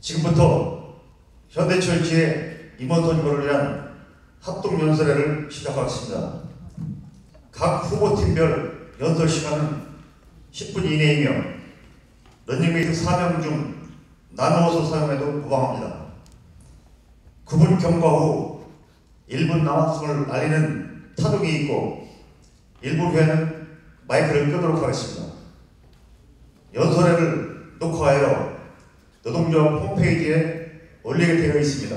지금부터 현대철지의 임원 선거를 위한 합동연설회를 시작하겠습니다. 각 후보팀별 연설 시간은 10분 이내이며 런닝메이트 4명 중 나누어서 사용해도 무방합니다. 9분 경과 후 1분 남았음을 알리는 타동이 있고 일부 후에는 마이크를 끄도록 하겠습니다. 연설회를 녹화하여 노동조합 홈페이지에 올리게 되어 있습니다.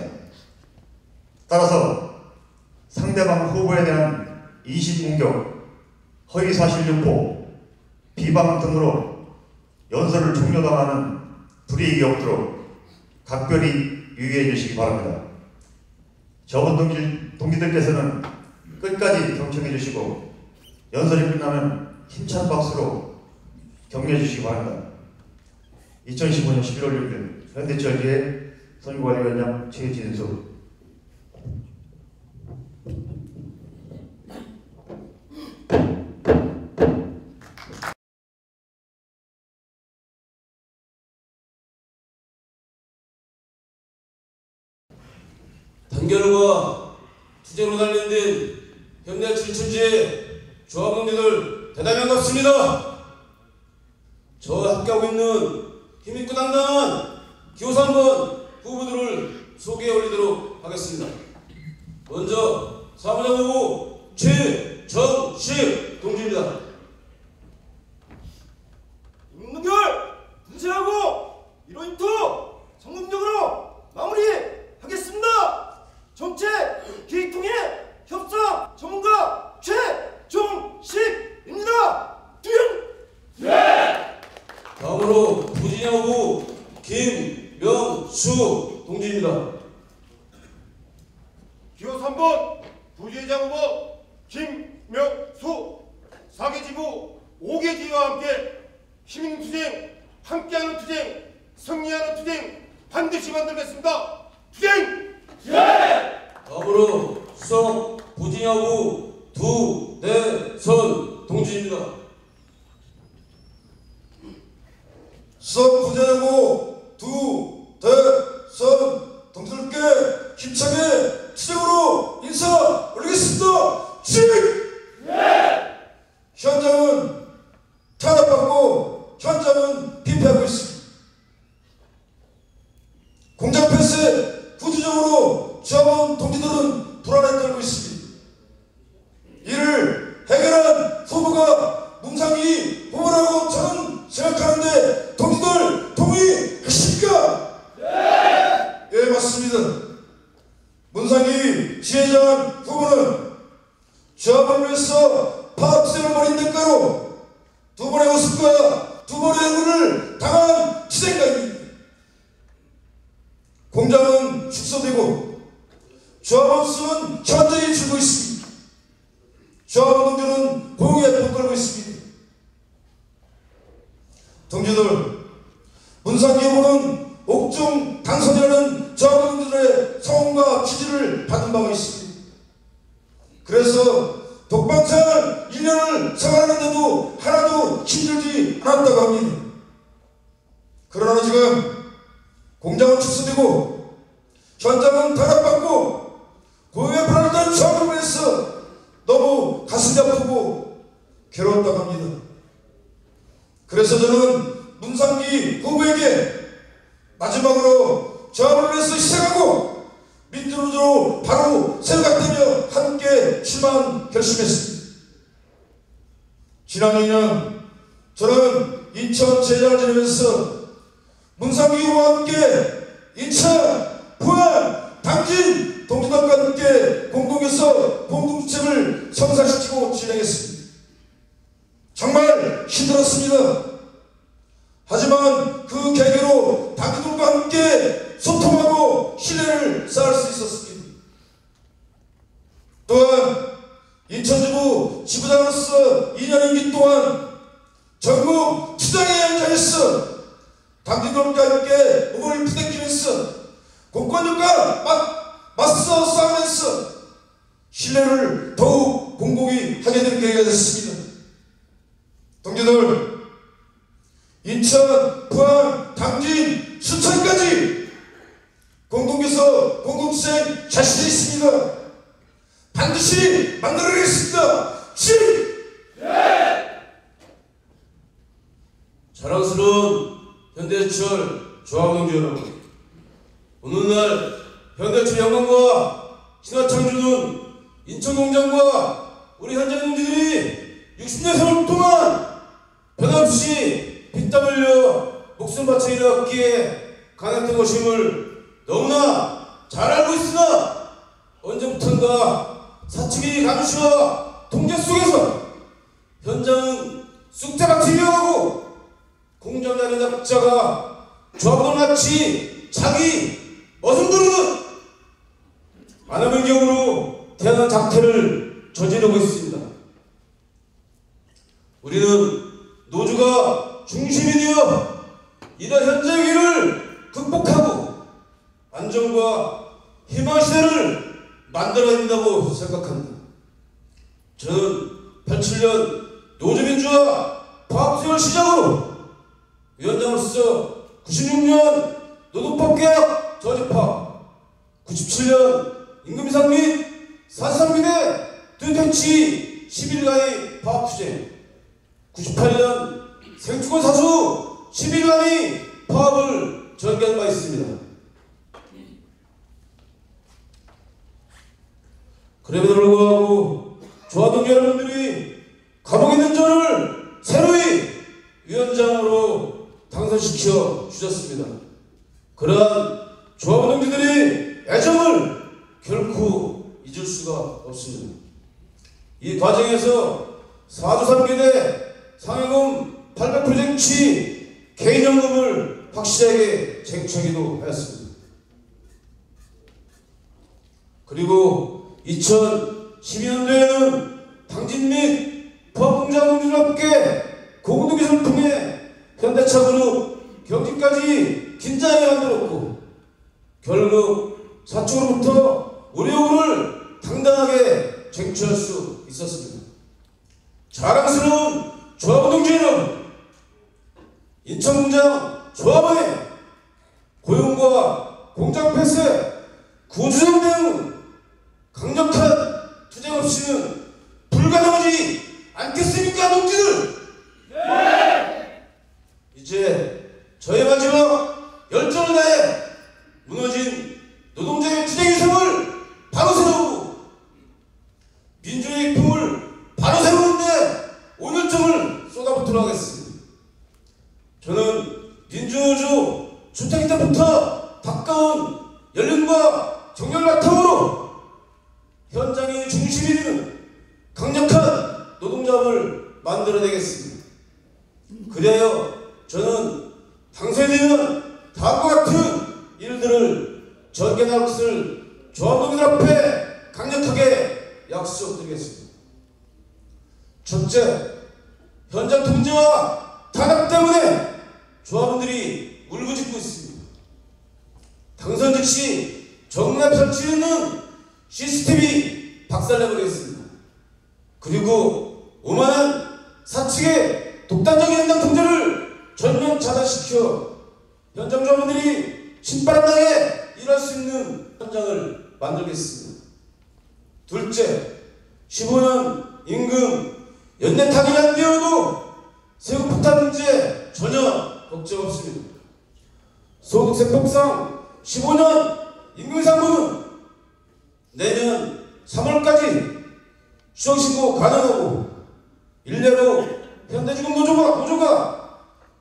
따라서 상대방 후보에 대한 인신공격, 허위사실 유포, 비방 등으로 연설을 종료당하는 불이익이 없도록 각별히 유의해 주시기 바랍니다. 적은 동기들께서는 끝까지 경청해 주시고 연설이 끝나면 힘찬 박수로 격려해 주시기 바랍니다. 2015년 11월 6일 현대철지의 선거관리위원장 최진수. 단결과 투쟁으로 단련된 현대철지의 조합원들 대단히 반갑습니다. 저와 함께하고 있는 힘있고 당당한 기호 3번 후보들을 소개해 올리도록 하겠습니다. 먼저 사무장 후보 최정식 동지입니다. 윤석열 분쇄하고 1호1투 성공적으로 마무리하겠습니다. 정책 기통의 협상 전문가 최종식입니다. 다음으로 부진영 후보 김명수 동지입니다. 기호 3번 부회장 후보 김명수. 4개 지부 5개 지부와 함께 시민투쟁, 함께하는 투쟁, 승리하는 투쟁 반드시 만들겠습니다. 투쟁! 다음으로 수석 부진영 후보 두대선 동지입니다. 수석 부재하고 두대선 동지들께 힘차게 투쟁으로 인사 올리겠습니다. 현장은 탄압받고 현장은 피폐하고 있습니다. 공장 폐쇄 부주적으로 조합원 동지들은 불안에 떨고 있습니다. 이를 해결한 후보가 문상희 후보라고 저는 생각하는데 동지들 동의하십니까? 예, 맞습니다. 문상희 지회장 후보는 조합을 위해서 파업투쟁을 벌인 대가로 두 번의 모습과 두 번의 행운을 당한 투쟁가입니다. 공장은 축소되고 조합원 수는 현저히 줄고 있습니다. 조합원 동지는 고용에 돈 걸고 있습니다. 동지들, 문상희 후보는 옥중 당선이라는 조합원 동지들의 성원과 지지를 받은 바가 있습니다. 그래서 독방생활 1년을 생활하는데도 하나도 힘들지 않았다고 합니다. 그러나 지금 공장은 축소되고 현장은 탄압받고 고용에 불안을 던 조합을 위해서 너무 가슴이 아프고 괴로웠다고 합니다. 그래서 저는 문상희 후보에게 마지막으로 조합을 위해서 희생하고 민주노조로 바로 생각되며 함께 출마한 결심했습니다. 지난 2년 저는 인천 제장을 지내면서 문상희 후보와 함께 인천, 부안, 당진 동지들과 함께 공동해서 공동주책을 성사시키고 진행했습니다. 정말 힘들었습니다. 하지만 그 계기로 당지들과 함께 소통하고 신뢰를 쌓을 수 있었습니다. 또한 인천지부 지부장으로서 2년 임기 동안 전국 투쟁의 현장에서 당지들과 함께 몸을 부대끼면서 공권력과 맞서 싸우면서 신뢰를 더욱 공고히 하게 된 계기가 됐습니다. 동지들, 인천, 부안, 당진, 순천까지 현대철 조합원들 여러분, 오늘날 현대철 영광과 신화창조는 인천공장과 우리 현장 농지들이 60년 세월 동안 변함없이 피땀 흘려 목숨 바쳐 일어났기에 가능했던 것임을 너무나 잘 알고 있으나 언제부턴가 사측의 감시와 통제 속에서 현장은 쑥대밭이 되어가고 공장 자리 납자가 조합원 마치 자기 멋을 부르는 많은 경우로 태어난 작태를 저지르고 있습니다. 우리는 노조가 중심이 되어 이런 현장 위기를 극복하고 안정과 희망 시대를 만들어야 된다고 생각합니다. 저는 87년 노조민주화 파업수를 시작으로 위원장으로서 96년 노동법개혁 저지파업, 97년 임금인상 및 사상민의 둔택치 10일간의 파업투쟁, 98년 생축권 사수 10일간의 파업을 전개한 바 있습니다. 그럼에도 불구하고 조합동 여러분들이 감옥에 있는 저를 새로이 위원장으로 당선시켜 주셨습니다. 그러한 조합원 동지들의 애정을 결코 잊을 수가 없습니다. 이 과정에서 4조 3기대 상해금 800% 쟁취 개인연금을 확실하게 쟁취하기도 하였습니다. 그리고 2012년도에는 당진 및 포항공장 동지들 함께 고공동기술을 통해 현대차그룹 경지까지 긴장하게 만들었고 결국 사측으로부터 우려금을 당당하게 쟁취할 수 있었습니다. 자랑스러운 조합원 동지 여러분, 인천공장 조합원의 고용과 공장 폐쇄, 구조점 대응, 강력한 투쟁 없이는 불가능하지 않겠습니까, 동지들? 네! 이제 저의 마지막 열정을 다해 무너진 노동자의 투쟁 위성을 바로 세우고 민주의 품을 바로 세우는데 오늘쯤을 쏟아붓도록 하겠습니다. 저는 민주노조 출퇴근 때부터 가까운 연륜과 정열 바탕으로 현장의 중심이 되는 강력한 노동자를 만들어내겠습니다. 그리하여 저는 당선되면 다음과 같은 일들을 전개할 것을 조합원들 앞에 강력하게 약속드리겠습니다. 첫째, 현장 통제와 탄압 때문에 조합원들이 울부짖고 있습니다. 당선 즉시 정례 설치는 시스템이 박살내버리겠습니다. 그리고 오만한 사측의 독단적인 현장 통제를 전면 차단시켜 현장 조합원들이 신바람나게 일할 수 있는 현장을 만들겠습니다. 둘째, 15년 임금 연내 타결이 안 되어도 세금 부담 문제 전혀 걱정 없습니다. 소득세법상 15년 임금상부는 내년 3월까지 수정신고 가능하고 일례로 현대중공 노조가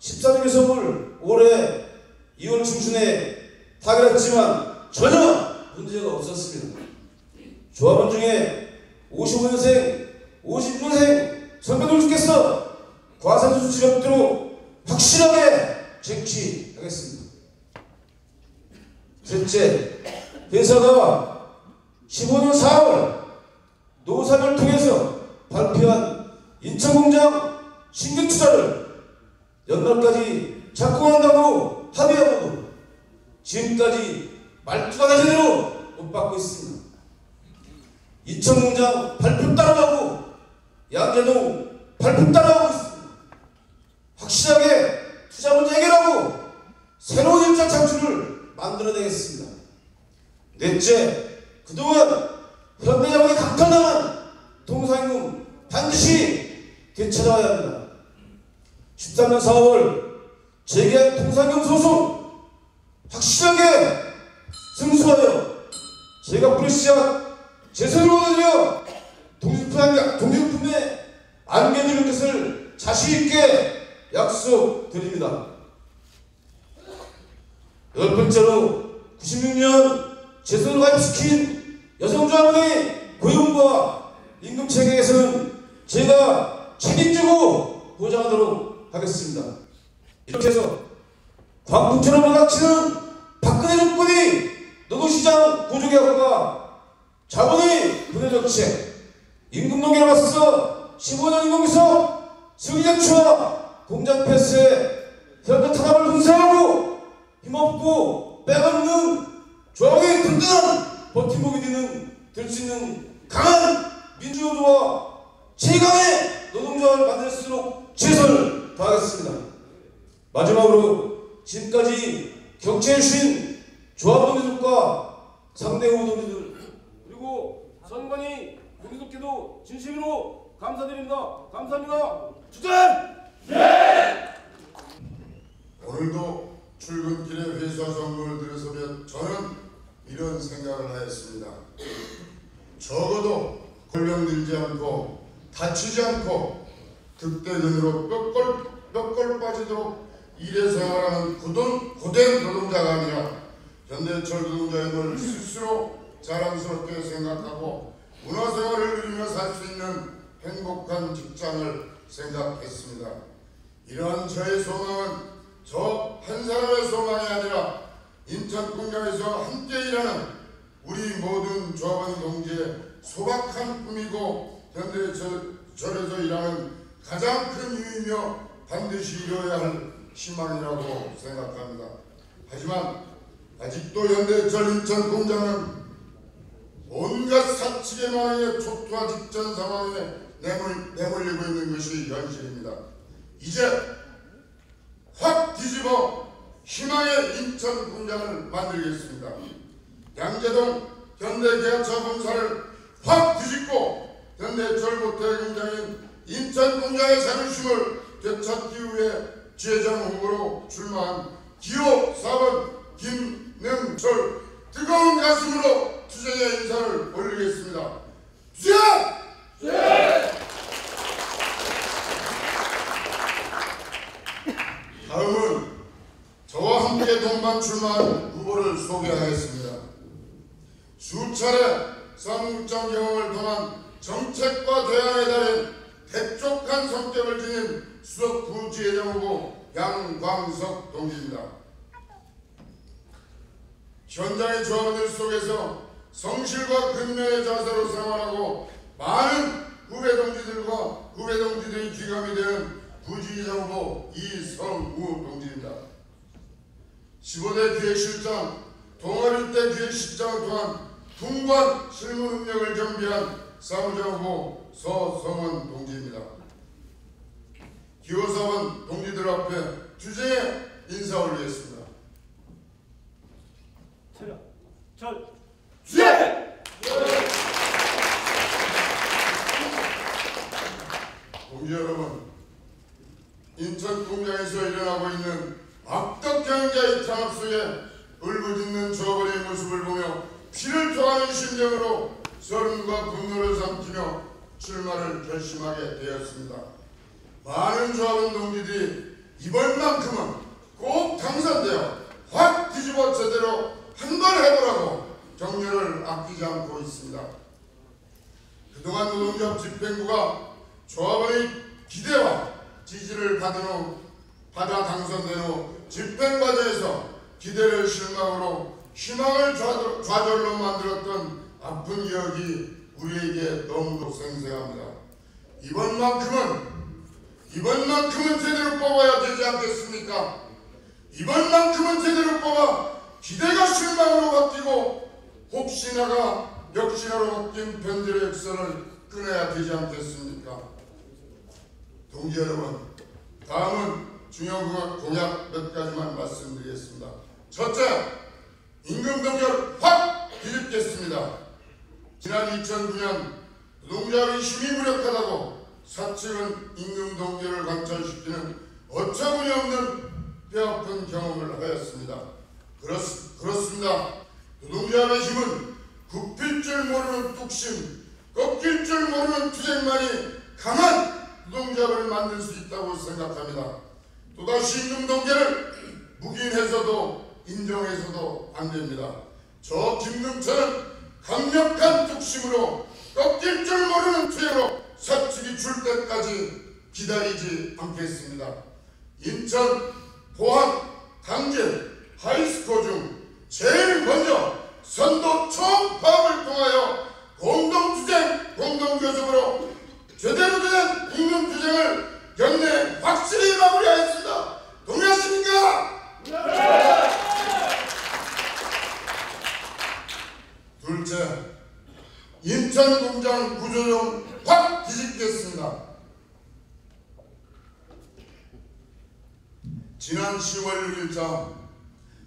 14조 개선을 올해 2월 중순에 타결했지만 전혀 문제가 없었습니다. 조합원 중에 55년생, 56년생 선배들께서 과세수 지력도록 확실하게 쟁취하겠습니다. 셋째, 회사가 15년 4월 노사를 통해서 발표한 인천공장 신규 투자를 연말까지 착공한다고 합의하고 지금까지 말투가 제대로 못 받고 있습니다. 인천공장 발표 따라가고 양재동 발표 따라가고 있습니다. 확실하게 투자 문제 해결하고 새로운 일자 창출을 만들어내겠습니다. 넷째, 그동안 현대자본에 강탈당한 동사임금 반드시 되찾아야 합니다. 13년 4월 제기한 통상경 소송 확실하게 승소하여 제가 프레시한 재선을 얻으려 독립품에 안겨드릴 것을 자신있게 약속드립니다. 10번째로 96년 재선을 가입시킨 여성조합원의 고용과 임금체계에서는 제가 책임지고 보장하도록 하겠습니다. 이렇게 해서 광풍처럼 막치는 박근혜 정권이 노동시장 구조개혁과 자본의 분해정책, 임금농계에 맞서 15년 임금기소, 승리장치와 공장 폐쇄, 현대 탄압을 분쇄하고 힘없고 빼앗는 조합의 든든한 버팀목이 될 수 있는 강한 민주노조와 최강의 노동조합을 만들 수 있도록 최선을 다하겠습니다. 마지막으로 지금까지 격려해주신 조합원들과 상대 후보들들 그리고 선관위 동료들께도 진심으로 감사드립니다. 감사합니다. 주전! 오늘도 출근길에 회사 정문을 들어서며 저는 이런 생각을 하였습니다. 적어도 골병 들지 않고 다치지 않고 득대근으로 뼈골 빠지도록 일에 생활하는 고된 노동자가 아니라 현대철 노동자임을 스스로 자랑스럽게 생각하고 문화생활을 누리며 살 수 있는 행복한 직장을 생각했습니다. 이러한 저의 소망은 저 한 사람의 소망이 아니라 인천공장에서 함께 일하는 우리 모든 조합원 동지의 소박한 꿈이고 현대철에서 일하는 가장 큰 이유이며 반드시 이뤄야 할 희망이라고 생각합니다. 하지만 아직도 현대철 인천공장은 온갖 사측의 만행에 초토화 직전 상황에 내몰리고 있는 것이 현실입니다. 이제 확 뒤집어 희망의 인천공장을 만들겠습니다. 양재동 현대계약차 본사를 확 뒤집고 현대철 모태공장인 인천공장의 자존심을 되찾기 위해 지회장 후보로 출마한 기호 4번 김능철 뜨거운 가슴으로 투쟁의 인사를 올리겠습니다. 투쟁! 다음은 저와 함께 동반 출마한 후보를 소개하겠습니다. 수차례 사무국장 경험을 통한 정책과 대안에 달인 대쪽한 성격을 지닌 수석 부지회장 후보 양광석 동지입니다. 현장의 조합원들 속에서 성실과 근면의 자세로 생활하고 많은 후배 동지들이 귀감이 되는 부지회장 후보 이성우 동지입니다. 15대 기획실장, 동아리 때 기획실장을 통한 풍부한 실무 능력을 겸비한 사무장 후보 서성원 동지입니다. 기호 4번 동지들 앞에 투쟁의 인사 올리겠습니다. 동지 여러분, 인천공장에서 일어나고 있는 악덕 경영자의 탄압 속에 울부짖는 조합원의 모습을 보며 피를 토하는 심정으로 서름과 분노를 삼키며 출마를 결심하게 되었습니다. 많은 조합원 동지들이 이번만큼은 꼭 당선되어 확 뒤집어 제대로 한번 해보라고 격려를 아끼지 않고 있습니다. 그동안 노동조합 집행부가 조합원의 기대와 지지를 받아 당선된 후 집행 과정에서 기대를 실망으로 희망을 좌절로 만들었던 아픈 기억이 우리에게 너무도 생생합니다. 이번만큼은 제대로 뽑아야 되지 않겠습니까? 이번만큼은 제대로 뽑아 기대가 실망으로 바뀌고 혹시나가 역시나로 바뀐 변절의 역사를 끊어야 되지 않겠습니까? 동지 여러분, 다음은 중요 공약 몇 가지만 말씀드리겠습니다. 첫째, 임금 동결 확 뒤집겠습니다. 지난 2009년 노동조합이 힘이 무력하다고 사측은 임금 동결을 관철시키는 어처구니 없는 뼈아픈 경험을 하였습니다. 그렇습니다. 노동조합의 힘은 굽힐 줄 모르는 뚝심, 꺾일 줄 모르는 투쟁만이 강한 노동조합을 만들 수 있다고 생각합니다. 또다시 임금 동계를 묵인해서도 인정해서도 안 됩니다. 저 김능철은 강력한 뚝심으로 꺾일 줄 모르는 투쟁으로 사측이 줄 때까지 기다리지 않겠습니다. 인천, 포항, 당진, 하이스코 중 제일 먼저 선도 총파업을 통하여 공동투쟁, 공동교섭으로 제대로 된 임금투쟁을 연내 확실히 마무리하였습니다. 동의하십니까? 둘째, 인천공장 구조조정 확 뒤집겠습니다. 지난 10월 6일자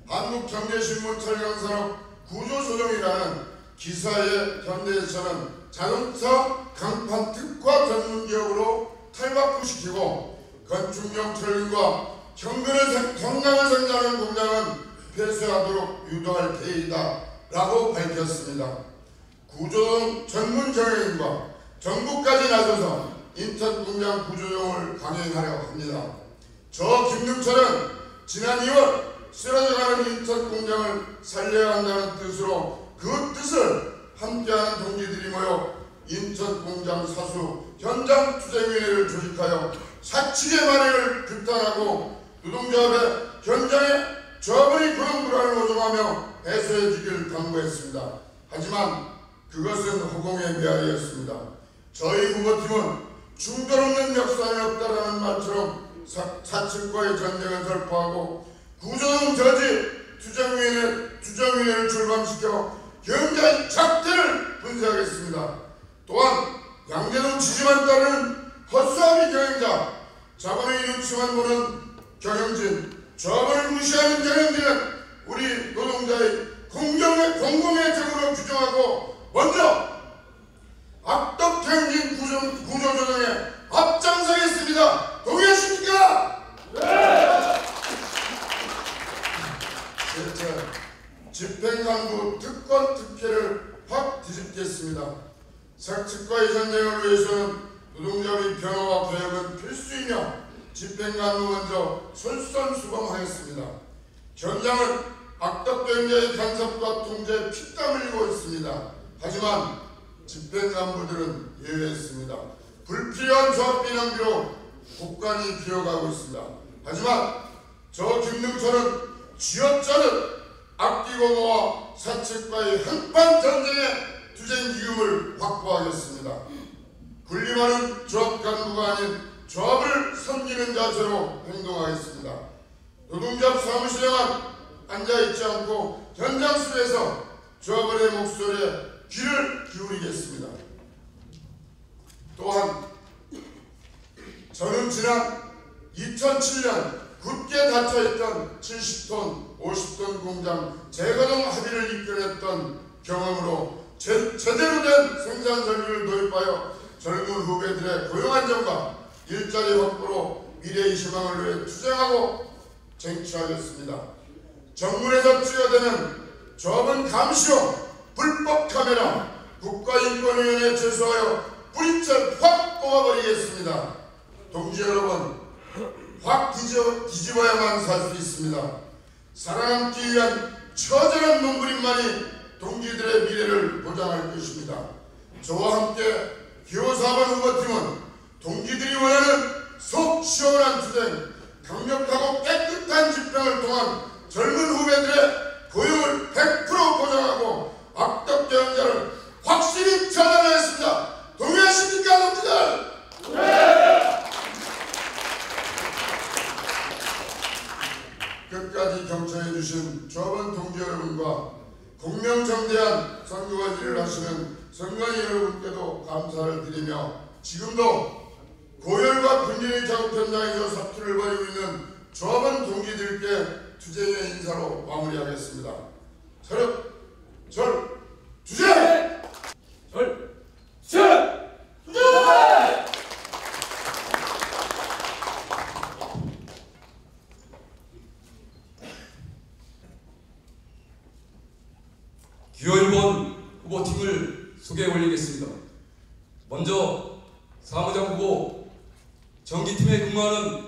한국경제신문 철강산업 구조조정이라는 기사에 현대에서는 자동차 강판 특화 전문기업으로 탈바꿈시키고 건축용 철근과 경강을 생산하는 공장은 폐쇄하도록 유도할 계획이다 라고 밝혔습니다. 구조조정 전문 경영인과 정부까지 나서서 인천공장 구조조정을 강행하려 합니다. 저 김능철은 지난 2월 쓰러져가는 인천공장을 살려야 한다는 뜻으로 그 뜻을 함께하는 동지들이 모여 인천공장 사수 현장투쟁위원회를 조직하여 사측의 만행을 규탄하고 노동조합의 현장에 조합의 고용불안을 노정하며 해소해주길 당부했습니다. 하지만 그것은 허공의 메아리였습니다. 저희 후보팀은 중도 없는 역사는 없다라는 말처럼 사측과의 전쟁을 설포하고 구조조정 저지 투쟁위원회를 출범시켜 현장 작대를 분쇄하겠습니다. 또한 양재동 지지만 따르는 헛수아비 경영자, 자본의 눈치만 보는 경영진, 조합을 무시하는 경영진은 우리 노동자의 공공의 적으로 규정하고 먼저 악덕 경영진 구조조정에 앞장서겠습니다. 동의하십니까? 네! 셋째, 집행간부 특권 특혜를 확 뒤집겠습니다. 사측과의 전쟁을 위해서는 노동조합의 변화와 개혁은 필수이며 집행간부 먼저 솔선수범하겠습니다. 현장은 악덕 경제의 간섭과 통제에 피땀 흘리고 있습니다. 하지만 집행간부들은 예외했습니다. 불필요한 조합비 낭비로 국간이 비어가고 있습니다. 하지만 저 김능철은 쥐어짜듯 악기고 모아 사측과의 한판 전쟁의 투쟁 기금을 확보하겠습니다. 군림하는 조합 간부가 아닌 조합을 섬기는 자세로 행동하겠습니다. 노동조합 사무실에만 앉아있지 않고 현장 속에서 조합원의 목소리에 귀를 기울이겠습니다. 또한 저는 지난 2007년 굳게 닫혀있던 70톤, 50톤 공장 재가동 합의를 이끌었던 경험으로 제대로 된 생산 설비를 도입하여 젊은 후배들의 고용 안정과 일자리 확보로 미래의 희망을 위해 투쟁하고 쟁취하겠습니다. 정문에서 찌어대는 조합은 감시용, 불법 카메라, 국가인권위원회에 제소하여 뿌리째 확 뽑아버리겠습니다. 동지 여러분, 확 뒤집어야만 살 수 있습니다. 살아남기 위한 처절한 몸부림만이 동지들의 미래를 보장할 것입니다. 저와 함께 기호 4번 후보팀은 동지들이 원하는 속 시원한 투쟁, 강력하고 깨끗한 집행을 통한 젊은 후배들의 고용을 100% 보장하고 악덕 경영자를 확실히 처단하겠습니다. 동의하십니까, 동지들? 네! 끝까지 경청해 주신 조합원 동지 여러분과 공명정대한 선거관리를 하시는 선관위 여러분께도 감사를 드리며 지금도 고열과 군진의 작업 현장에서 사투를 벌이고 있는 조합원 동지들께 투쟁의 인사로 마무리하겠습니다. 투쟁! 전기팀에 근무하는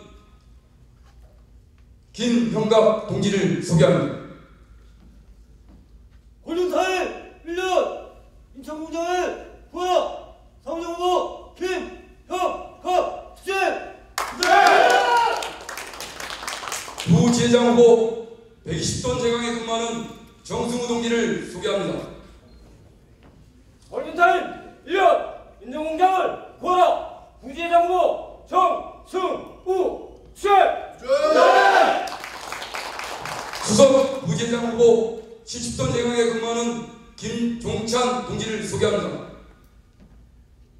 김형갑 동지를 소개합니다. 골든타임 1년 인천공장을 구하라 사무장후보 김형갑 투쟁! 부지회장 후보 120톤 제강에 근무하는 정승우 동지를 소개합니다. 골든타임 1년 인천공장을 구하라 부지회장 후보 정승우 투쟁! 수석 부지회장 후보 70톤 제강에 근무하는 김종찬 동지를 소개합니다.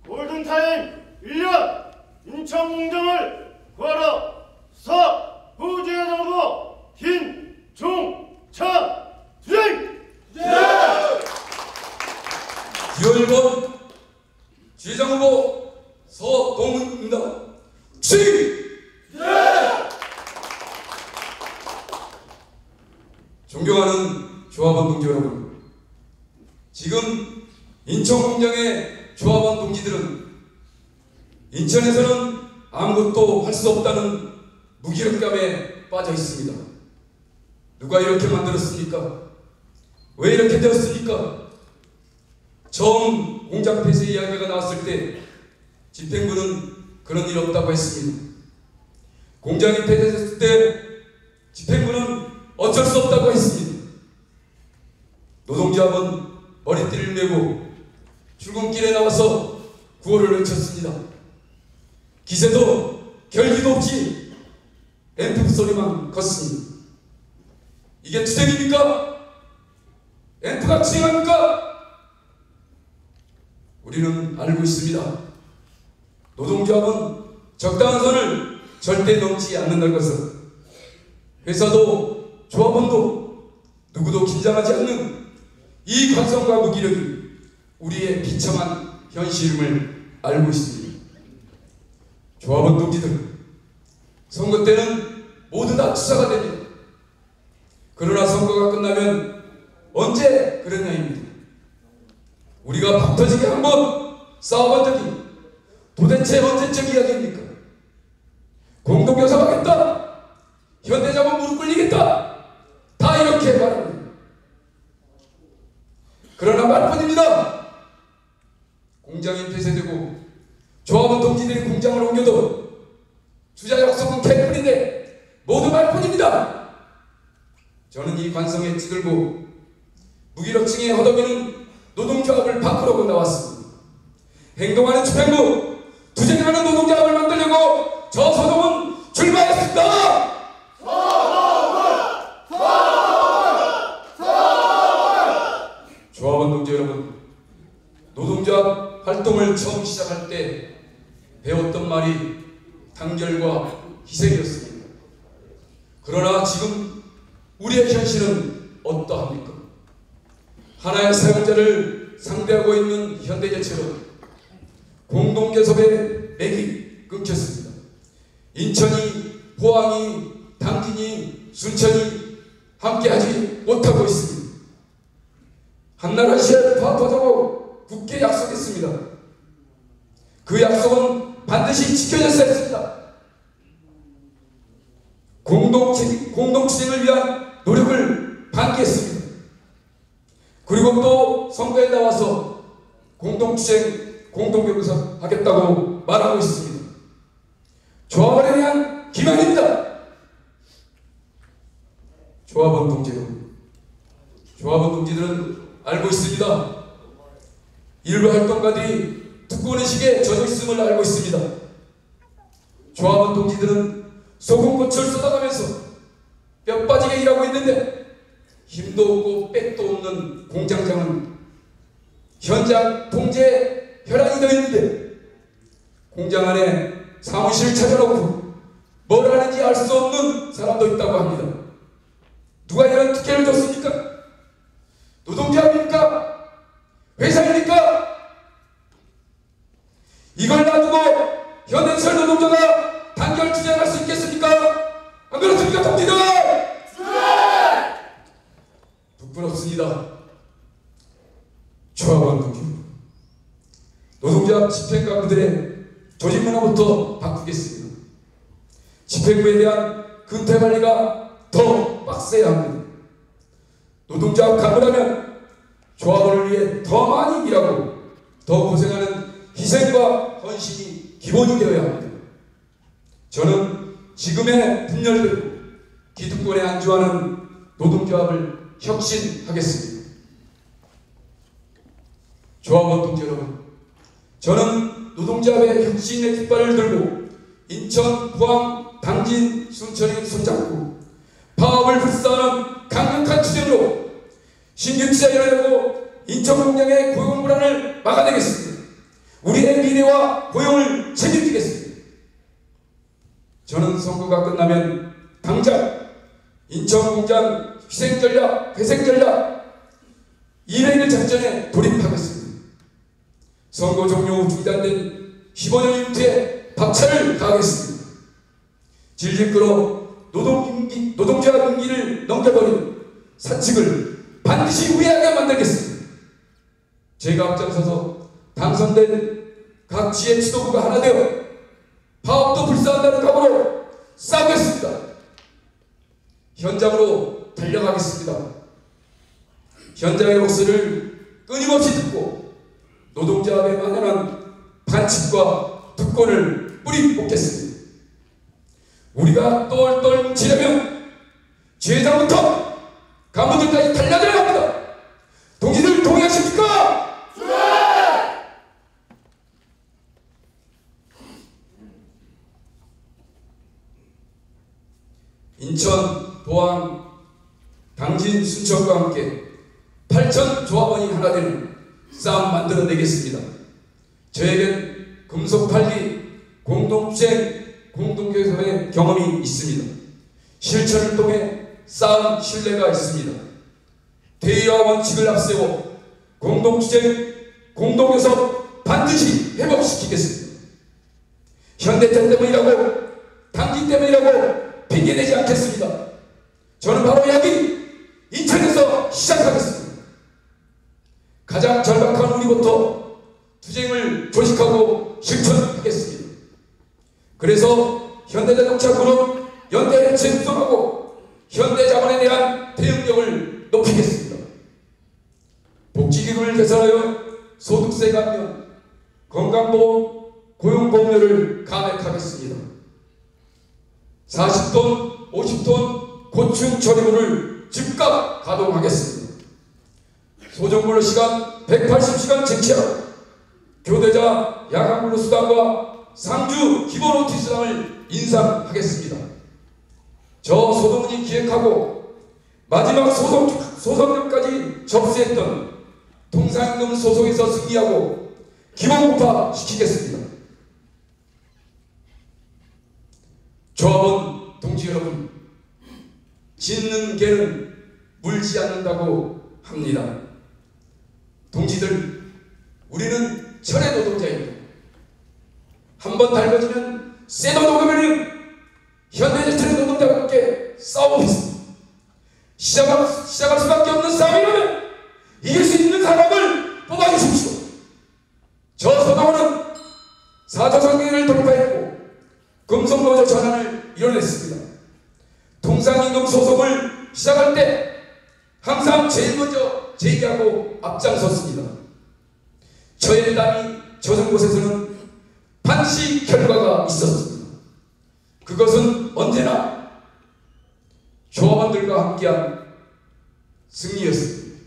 골든타임 1년 인천공장을 구하라 사부지회장 후보 김종찬 투쟁! 기호 1번 지회장 후보 서동훈입니다. 추진! 존경하는 조합원 동지 여러분, 지금 인천공장의 조합원 동지들은 인천에서는 아무것도 할 수 없다는 무기력감에 빠져 있습니다. 누가 이렇게 만들었습니까? 왜 이렇게 되었습니까? 처음 공장 폐쇄 이야기가 나왔을 때 집행부는 그런 일 없다고 했습니다. 공장이 폐쇄됐을 때 집행부는 어쩔 수 없다고 했습니다. 노동조합은 머리띠를 메고 출근길에 나와서 구호를 외쳤습니다. 기세도 결기도 없이 앰프 소리만 컸습니다. 이게 투쟁입니까? 앰프가 투쟁합니까? 우리는 알고 있습니다. 노동조합은 적당한 선을 절대 넘지 않는다는 것을, 회사도 조합원도 누구도 긴장하지 않는 이 관성과 무기력이 우리의 비참한 현실임을 알고 있습니다. 조합원 동지들, 선거 때는 모두 다 투사가 됩니다. 그러나 선거가 끝나면 언제 그랬냐입니다. 우리가 박 터지게 한번 싸워본 적이 도대체 언제적 이야기입니까? 공동교섭하겠다, 현대자본 무릎 꿇리겠다, 다 이렇게 말합니다. 그러나 말뿐입니다. 공장이 폐쇄되고 조합원 동지들이 공장을 옮겨도 투자 약속은 개뿐인데 모두 말뿐입니다. 저는 이 관성에 찌들고 무기력증에 허덕이는 노동조합을 바꾸려고 나왔습니다. 행동하는 집행부, 투쟁하는 노동조합을 만들려고 저 서동은 출마했습니다. 조합원 동지 여러분, 노동조합 활동을 처음 시작할 때 배웠던 말이 단결과 희생이었습니다. 그러나 지금 우리의 현실은 어떠합니까? 하나의 사용자를 상대하고 있는 현대제처럼 공동교섭의 맥이 끊겼습니다. 인천이, 포항이, 당진이, 순천이 함께하지 못하고 있습니다. 한나라 시에 파업하자고 굳게 약속했습니다. 그 약속은 반드시 지켜졌어야 했습니다. 공동투쟁을 위한 노력을 반기했습니다. 그리고 또 선거에 나와서 공동투쟁, 공동교섭 하겠다고 말하고 있습니다. 조합원에 대한 기만입니다. 조합원 동지들, 조합원 동지들은 알고 있습니다. 일부 활동가들이 특권의식에 젖어 있음을 알고 있습니다. 조합원 동지들은 소금꽃을 쏟아가면서 뼈 빠지게 일하고 있는데 힘도 없고 백도 없는 공장장은 현장 통제에 혈안이 되어 있는데 공장 안에 사무실을 찾아놓고 뭘 하는지 알 수 없는 사람도 있다고 합니다. 누가 이런 특혜를 줬습니까? 노동조합입니까? 회사입니까? 이걸 놔두고 현대철 노동자가 단결 투쟁할 수 있겠습니까? 안 그렇습니까, 동지들? 부끄럽습니다. 조합원 동지, 노동조합 집행관들의 조직 문화부터 바꾸겠습니다. 집행부에 대한 근태 관리가 더 빡세야 합니다. 노동조합 간부라면 조합원을 위해 더 많이 일하고 더 고생하는 희생과 헌신이 기본이 되어야 합니다. 저는 지금의 분열되고 기득권에 안주하는 노동조합을 혁신하겠습니다. 조합원 동지 여러분, 저는 노동조합의 혁신의 깃발을 들고 인천, 포항, 당진, 순천이 손잡고 파업을 불사하는 강력한 투쟁으로 신규 투자를 열고 인천 공장의 고용 불안을 막아내겠습니다. 우리의 미래와 고용을 책임지겠습니다. 저는 선거가 끝나면 당장 인천 공장 희생 전략, 회생 전략 200일 작전에 돌입하겠습니다. 선거 종료 후 중단된 15년 유퇴에 박차를 가하겠습니다. 질질 끌어 노동조합 임기를 넘겨버린 사측을 반드시 후회하게 만들겠습니다. 제가 앞장서서 당선된 각 지회 지도부가 하나 되어 파업도 불사한다는 각오로 싸우겠습니다. 현장으로 달려가겠습니다. 현장의 목소리를 끊임없이 듣고 노동조합에 만연한 반칙과 특권을 뿌리 뽑겠습니다. 우리가 똘똘 뭉치려면 지회장부터 간부들까지 달려들어야 합니다. 동지들 동의하십니까? 인천, 포항, 당진, 순천과 함께 8천 조합원이 하나 되는 싸움 만들어내겠습니다. 저에겐 금속팔기, 공동주행, 공동교섭의 경험이 있습니다. 실천을 통해 쌓은 신뢰가 있습니다. 대의와 원칙을 앞세워 공동주행, 공동교섭 반드시 회복시키겠습니다. 현대차 때문이라고, 당진 때문이라고 핑계대지 않겠습니다. 저는 바로 여기 인천에서 시작하겠습니다. 가장 절박한 우리부터 투쟁을 조직하고 실천하겠습니다. 그래서 현대자동차 그룹 연대 해체 수정하고 현대자본에 대한 대응력을 높이겠습니다. 복지기금을 개선하여 소득세 감면, 건강보험, 고용보험료를 감액하겠습니다. 40톤, 50톤 고충 처리물을 즉각 가동하겠습니다. 소정근로 시간 180시간 쟁취하고 교대자 야간근로 수당과 상주 기본 OT 수당을 인상하겠습니다. 저 소동훈이 기획하고 마지막 소송전까지 접수했던 통상임금 소송에서 승리하고 기본급파 시키겠습니다. 조합원 동지 여러분, 짖는 개는 물지 않는다고 합니다. 동지들, 우리는 철의 노동자입니다. 한번 달궈지면 쇠도 녹으면 현대제철의 노동자와 함께 싸우겠습니다. 시작할 수밖에 없는 싸움이라면 이길 수 있는 사람을 뽑아주십시오. 저 서동훈은 4조 상계를 돌파했고 금속노조 전환을 이뤄냈습니다. 통상임금 소송을 시작할 때 항상 제일 먼저 제기하고 앞장섰습니다. 저의 땀이 젖은 곳에서는 반드시 결과가 있었습니다. 그것은 언제나 조합원들과 함께한 승리였습니다.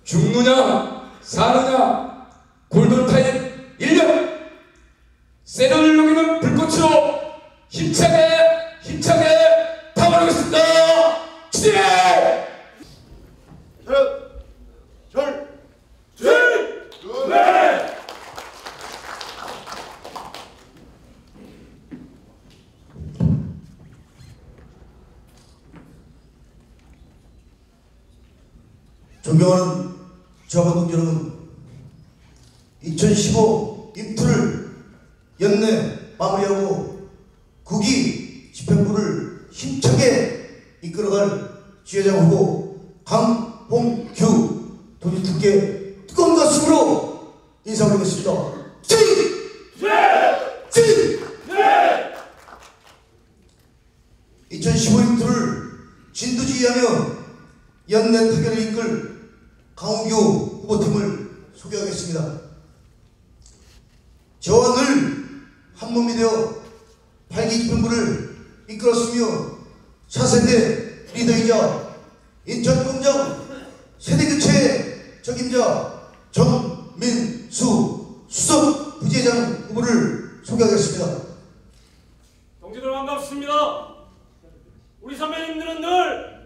죽느냐 사느냐 골든타임 1년, 세련을 녹이는 불꽃으로 힘차게 타버리겠습니다. 주제! 존경하는 조합원 동지 여러분, 2015 입투를 연내 마무리하고 국위 집행부를 힘차게 이끌어갈 지회장 후보 강홍규 동지들께 뜨거운 가슴으로 인사드리겠습니다. 연내 타결을 이끌 강홍규 후보팀을 소개하겠습니다. 저와 늘 한몸이 되어 8기 집행부를 이끌었으며 차세대 리더이자 인천공장 세대교체의 적임자 정민수 수석 부지회장 후보를 소개하겠습니다. 동지들 반갑습니다. 우리 선배님들은 늘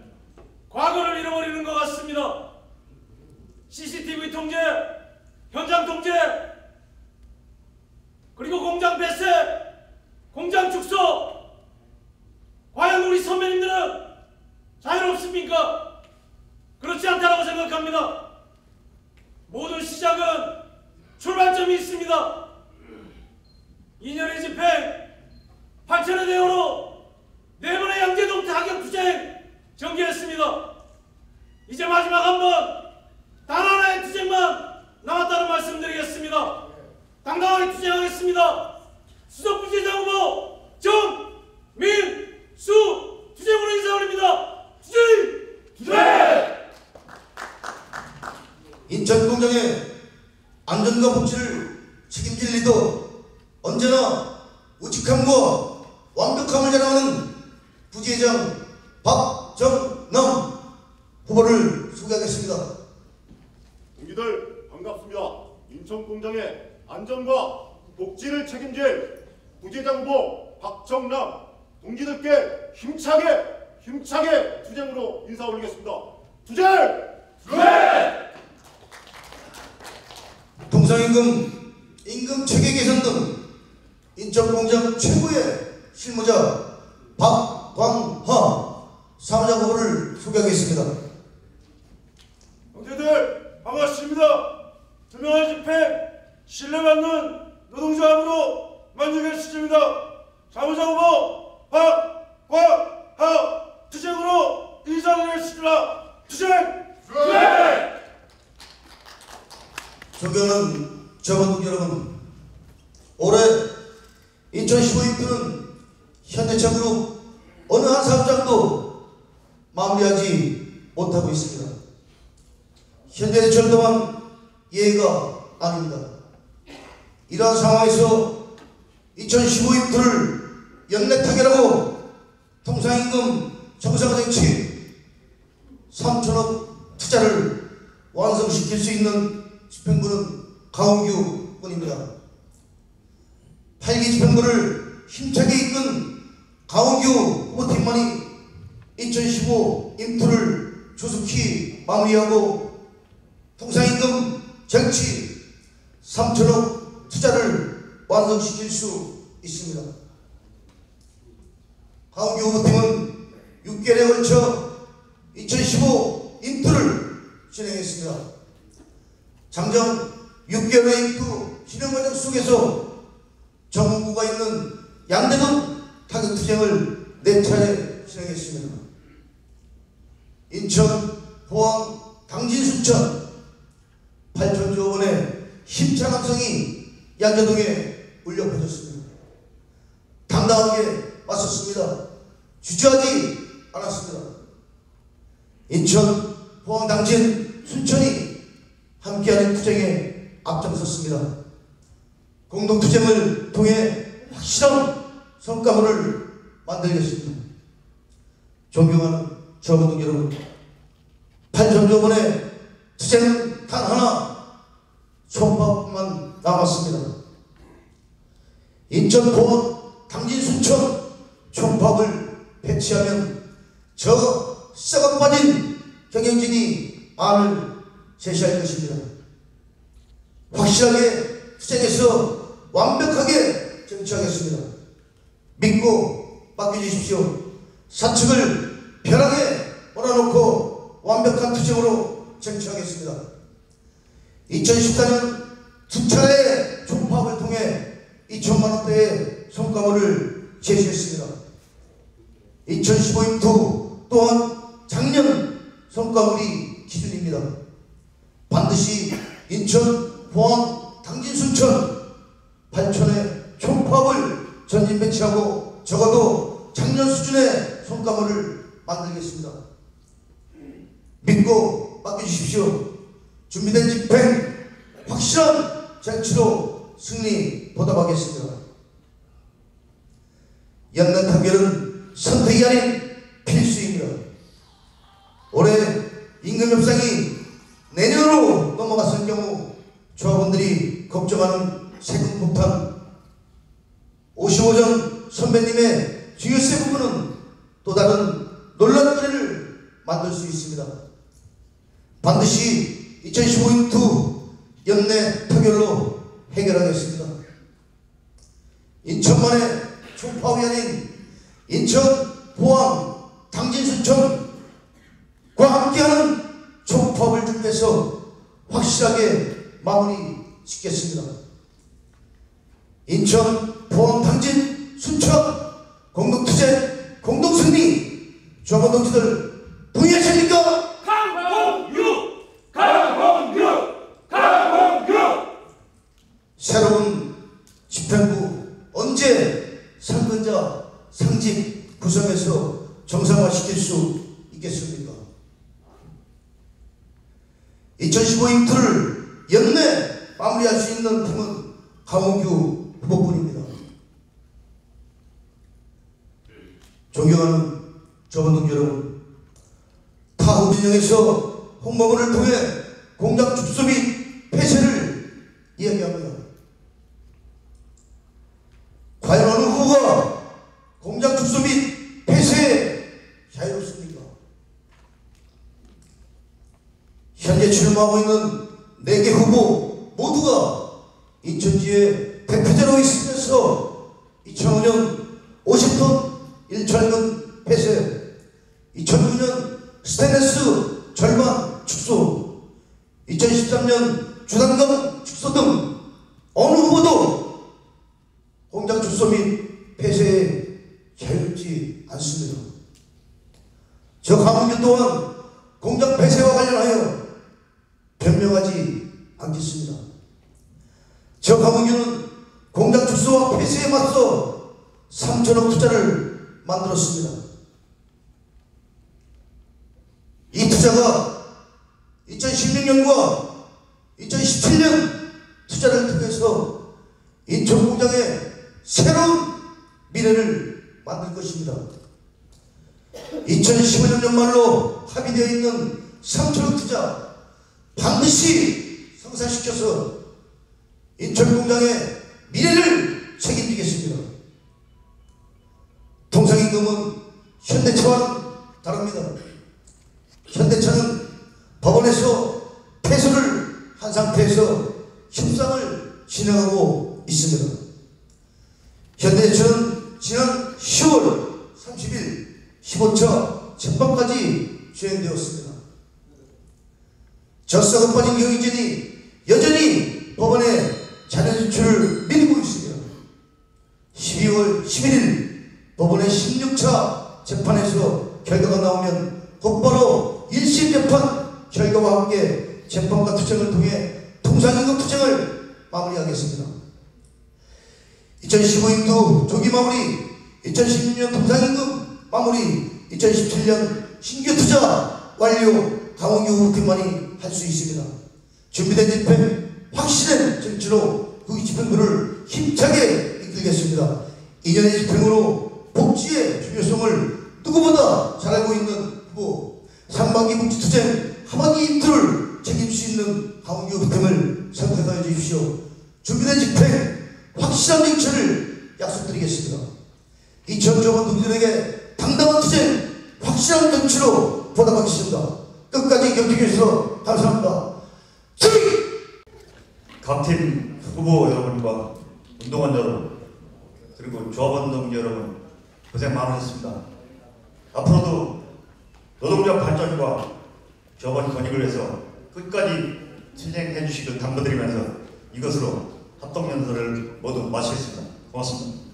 과거를 잃어버리는 것 같습니다. CCTV 통제, 현장 통제, 그리고 공장 폐쇄, 공장 축소. 과연 우리 선배님들은 자유롭습니까? 그렇지 않다고 생각합니다. 모든 시작은 출발점이 있습니다. 2년의 집행, 8천의 대우로 4번의 양재동 타격투쟁 전개했습니다. 이제 마지막 한 번 단 하나의 투쟁만 남았다는 말씀드리겠습니다. 당당하게 투쟁하겠습니다. 수석부지회장 후보 정민수 투쟁으로 인사 올립니다. 투쟁! 인천공장의 안전과 복지를 책임질 리더, 언제나 우직함과 완벽함을 자랑하는 부지회장 박정남 후보를 소개하겠습니다. 동지들 반갑습니다. 인천공장의 안전과 복지를 책임질 부지회장 후보 박정남 동지들께 힘차게 투쟁으로 인사 올리겠습니다. 투쟁! 통상임금, 임금 체계 개선 등 인천공장 최고의 실무자 박광하 사무장 후보를 소개하겠습니다. 동지들 반갑습니다. 투명한 집행, 신뢰받는 노동조합으로 만들겠 시점입니다. 사무장 후보 박광하 투쟁으로 인사드리겠습니다. 투쟁! 존경하는 전원국 여러분, 올해 2015년도는 현대차그룹 어느 한 사업장도 마무리하지 못하고 있습니다. 현대제철 예가 아닙니다. 이러한 상황에서 2015년도를 연내 타결하고 통상임금 정상화 정치 3천억 투자를 완성시킬 수 있는 집행부는 강홍규 군입니다. 8기 집행부를 힘차게 이끈 강홍규 후보팀만이 2015 임투를 조속히 마무리하고 통상임금 정치 3천억 투자를 완성시킬 수 있습니다. 강홍규 후보팀은 6개월에 걸쳐 2015 임투를 진행했습니다. 장정 6개월의 임투 진행 과정 속에서 정부가 있는 양대동 타격투쟁을 4차례 진행했습니다. 인천, 포항, 당진, 순천 8천조 원의 힘찬 함성이 양재동에 울려 퍼졌습니다. 당당하게 맞섰습니다. 주저하지 않았습니다. 인천, 포항, 당진, 순천이 함께하는 투쟁에 앞장섰습니다. 공동투쟁을 통해 확실한 성과물을 만들겠습니다. 존경하는 저분들 여러분, 8천조 원의 투쟁은 단 하나, 총파업만 남았습니다. 인천, 포항, 당진, 순천 총파업을 배치하면 저 썩어 빠진 경영진이 안을 제시할 것입니다. 확실하게 투쟁해서 완벽하게 정치하겠습니다. 믿고 맡겨주십시오. 사측을 편하게 몰아놓고 완벽한 투쟁으로 정치하겠습니다. 2014년 2차례 총파업을 통해 2천만 원대의 성과물을 제시했습니다. 2015 임투 또한 작년 성과물이 기준입니다. 반드시 인천, 포항, 당진, 순천 8천의 총파업을 전진 배치하고 적어도 작년 수준의 성과물을 만들겠습니다. 믿고 맡겨주십시오. 준비된 집행 확실한 쟁취로 승리 보답하겠습니다. 연내 판결은 선택이 아닌 필수입니다. 올해 임금 협상이 내년으로 넘어갔을 경우 조합원들이 걱정하는 세금 폭탄 55전 선배님의 증여세 부분은 또 다른 논란거리를 만들 수 있습니다. 반드시 2015 연내 타결로 해결하겠습니다. 인천만의 총파업이 아닌 인천, 포항, 당진, 순천과 함께하는 총파업을 준비해서 확실하게 마무리 짓겠습니다. 인천, 포항, 당진, 순천 공동투쟁, 공동승리 조합원 동지들 동의하십니까? 강홍규 새로운 집행부 언제 상근자 상집 구성해서 정상화시킬 수 있겠습니까? 2015 인투를 연내 마무리할 수 있는 분은 강홍규 후보뿐입니다. 존경하는 조합원 여러분, 타후 진영에서 홍보문을 통해 공장 축소 및 폐쇄를 이야기합니다. 과연 어느 후보가 공장 축소 및 폐쇄에 자유롭습니까? 현재 출마하고 있는 4개 후보 모두가 인천지의 대표자로 있으면서 2005년 50톤 1철근 폐쇄, 2009년 스테인리스 절반 축소, 2013년 주단검 축소 등 어느 후보도 공장 축소 및 폐쇄에 자유롭지 않습니다. 저 강원도 또한 공장 폐쇄와 관련하여 변명하지 않겠습니다. 저 강원도는 공장 축소와 폐쇄에 맞서 3천억 투자를 만들었습니다. 이 투자가 2016년과 2017년 투자를 통해서 인천 공장의 새로운 미래를 만들 것입니다. 2015년 연말로 합의되어 있는 3천억 투자 반드시 성사시켜서 인천 공장의 미래를 책임지겠습니다. 통상임금은 현대차와는 다릅니다. 현대차는 법원에서 패소를 한 상태에서 협상을 진행하고 있습니다. 현대차는 지난 10월 30일 15차 재판까지 진행되었습니다. 젖사가 빠진 경영진이 여전히 법원에 자료 제출을 미루고 있습니다. 12월 11일 법원의 16차 재판에서 결과가 나오면 곧바로 1심 재판 결과와 함께 재판과 투쟁을 통해 통상임금 투쟁을 마무리하겠습니다. 2015년도 조기 마무리, 2016년 통상임금 마무리, 2017년 신규 투자 완료 강홍규 팀만이 할 수 있습니다. 준비된 집행, 확실한 정치로 그 집행부를 힘차게 이끌겠습니다. 2년의 집행으로 복지의 중요성을 누구보다 잘 알고 있는 후보, 상반기 복지투쟁, 하반기 인투를 책임질 수 있는 강홍규 팀을 선택하여 주십시오. 준비된 집행, 확실한 정치를 약속드리겠습니다. 인천 조합원 동지들에게 당당한 투쟁, 확실한 정치로 보답하겠습니다. 끝까지 격려해 주셔서 감사합니다. 각 팀 후보 여러분과 운동원 여러분 그리고 조합원 동지 여러분 고생 많으셨습니다. 앞으로도 노동자 발전과 조합원 권익을 위해서 끝까지 투쟁해 주시길 당부드리면서 이것으로 합동연설을 모두 마치겠습니다. 고맙습니다.